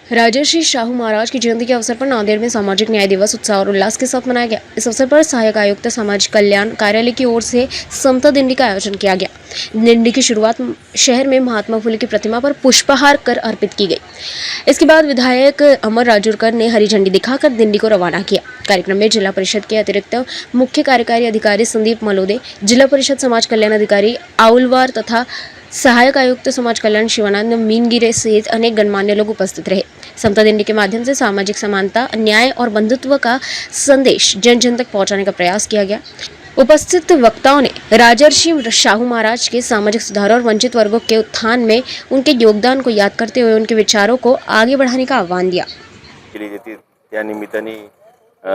राजर्षि शाहू महाराज की जयंती के अवसर पर नांदेड़ में सामाजिक न्याय दिवस उत्साह और उल्लास के साथ मनाया गया। इस अवसर पर सहायक आयुक्त समाज कल्याण कार्यालय की ओर से समता दिंडी का आयोजन किया गया। दिंडी की शुरुआत शहर में महात्मा फुले की प्रतिमा पर पुष्पहार कर अर्पित की गई। इसके बाद विधायक अमर राजूरकर ने हरी झंडी दिखाकर दिंडी को रवाना किया। कार्यक्रम में जिला परिषद के अतिरिक्त मुख्य कार्यकारी अधिकारी संदीप मलोदे, जिला परिषद समाज कल्याण अधिकारी आउलवार तथा सहायक आयुक्त समाज कल्याण शिवानंद मीनगिरे सहित अनेक गणमान्य लोग उपस्थित रहे। समता दिंडी के माध्यम से सामाजिक समानता, न्याय और बंधुत्व का संदेश जन जन तक पहुंचाने का प्रयास किया गया। उपस्थित वक्ताओं ने राजर्षि शाहू महाराज के सामाजिक सुधार और वंचित वर्गों के उत्थान में उनके योगदान को याद करते हुए उनके विचारों को आगे बढ़ाने का आह्वान दिया। त्या निमित्ताने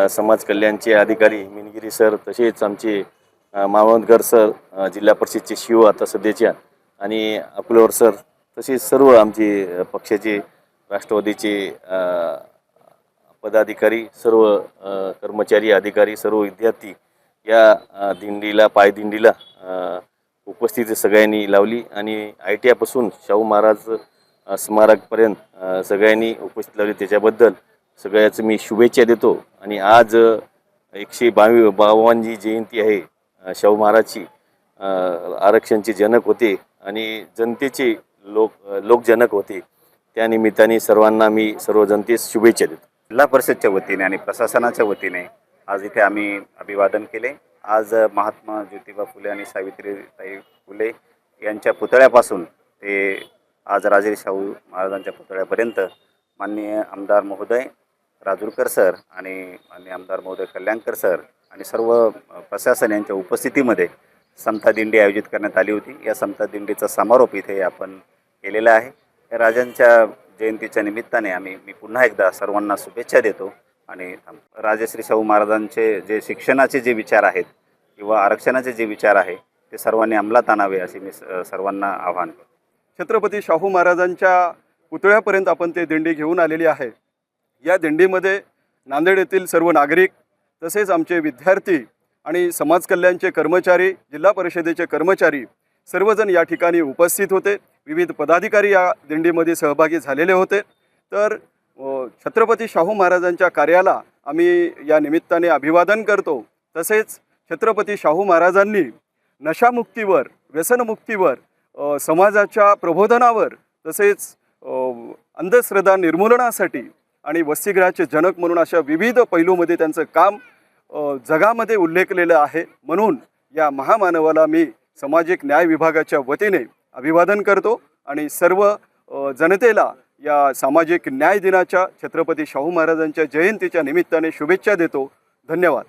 समाज कल्याणचे अधिकारी मीनगिरी सर, तसेच आमचे मावळवणकर सर, जिल्हा परिषदचे शिव आता सध्याच्या, आणि अकोलेकर सर, तसेच सर्व आमचे पक्षाचे राष्ट्रवादीचे पदाधिकारी, सर्व कर्मचारी, अधिकारी, सर्व विद्यार्थी या दिंडीला, पायदिंडीला उपस्थिती सगळ्यांनी लावली आणि ITI पासून शाहू महाराज स्मारकपर्यंत सगळ्यांनी उपस्थित लावली। त्याच्याबद्दल सगळ्याच मी शुभेच्छा देतो। आणि आज 152वी जयंती आहे शाहू महाराजची। आरक्षणचे जनक होते आणि जनतेचे लोकजनक होते। त्या निमित्ताने सर्वांना मी सर्व जनतेस शुभेच्छा देतो। जिल्हा परिषदच्या वतीने आणि प्रशासनाच्या वतीने आज इथे आम्ही अभिवादन केले। आज महात्मा ज्योतिबा फुले आणि सावित्रीबाई फुले यांच्या पुतळ्यापासून ते आज राजर्षि शाहू महाराजांच्या पुतळ्यापर्यंत माननीय आमदार महोदय राजूरकर सर आणि माननीय आमदार महोदय कल्याणकर सर आणि सर्व प्रशासन यांच्या उपस्थितीमध्ये समता दिंडी आयोजित करण्यात आली होती। या समता दिंडीचा समारोप इथे आपण केलेला आहे। राजांच्या जयंतीच्या निमित्ताने मी पुन्हा एकदा सर्वांना शुभेच्छा देतो। आणि राजर्षि शाहू महाराजांचे जे शिक्षणाचे जे विचार आहेत किंवा आरक्षणाचे जे विचार आहे ते सर्वांनी अंमलात आणावे असे मी सर्वांना आवाहन करतो। छत्रपती शाहू महाराजांच्या पुतळ्यापर्यंत आपण ते दिंडी घेऊन आलेली आहे। या दिंडीमध्ये नांदेड येथील सर्व नागरिक, तसेच आमचे विद्यार्थी आणि समाज कल्याणचे कर्मचारी, जिल्हा परिषदेचे कर्मचारी सर्वजण या ठिकाणी उपस्थित होते। विविध पदाधिकारी या दिंडीमध्ये सहभागी झालेले होते। तर छत्रपती शाहू महाराजांच्या कार्याला आम्ही या निमित्ताने अभिवादन करतो। तसेच छत्रपती शाहू महाराजांनी नशामुक्तीवर, व्यसनमुक्तीवर, समाजाच्या प्रबोधनावर, तसेच अंधश्रद्धा निर्मूलनासाठी आणि वसतिगृहाचे जनक म्हणून अशा विविध पैलूमध्ये त्यांचं काम जगामध्ये उल्लेखलेलं आहे। म्हणून या महामानवाला मी सामाजिक न्याय विभागाच्या वतीने अभिवादन करतो आणि सर्व जनतेला या सामाजिक न्याय दिनाच्या, छत्रपती शाहू महाराजांच्या जयंतीच्या निमित्ताने शुभेच्छा देतो। धन्यवाद।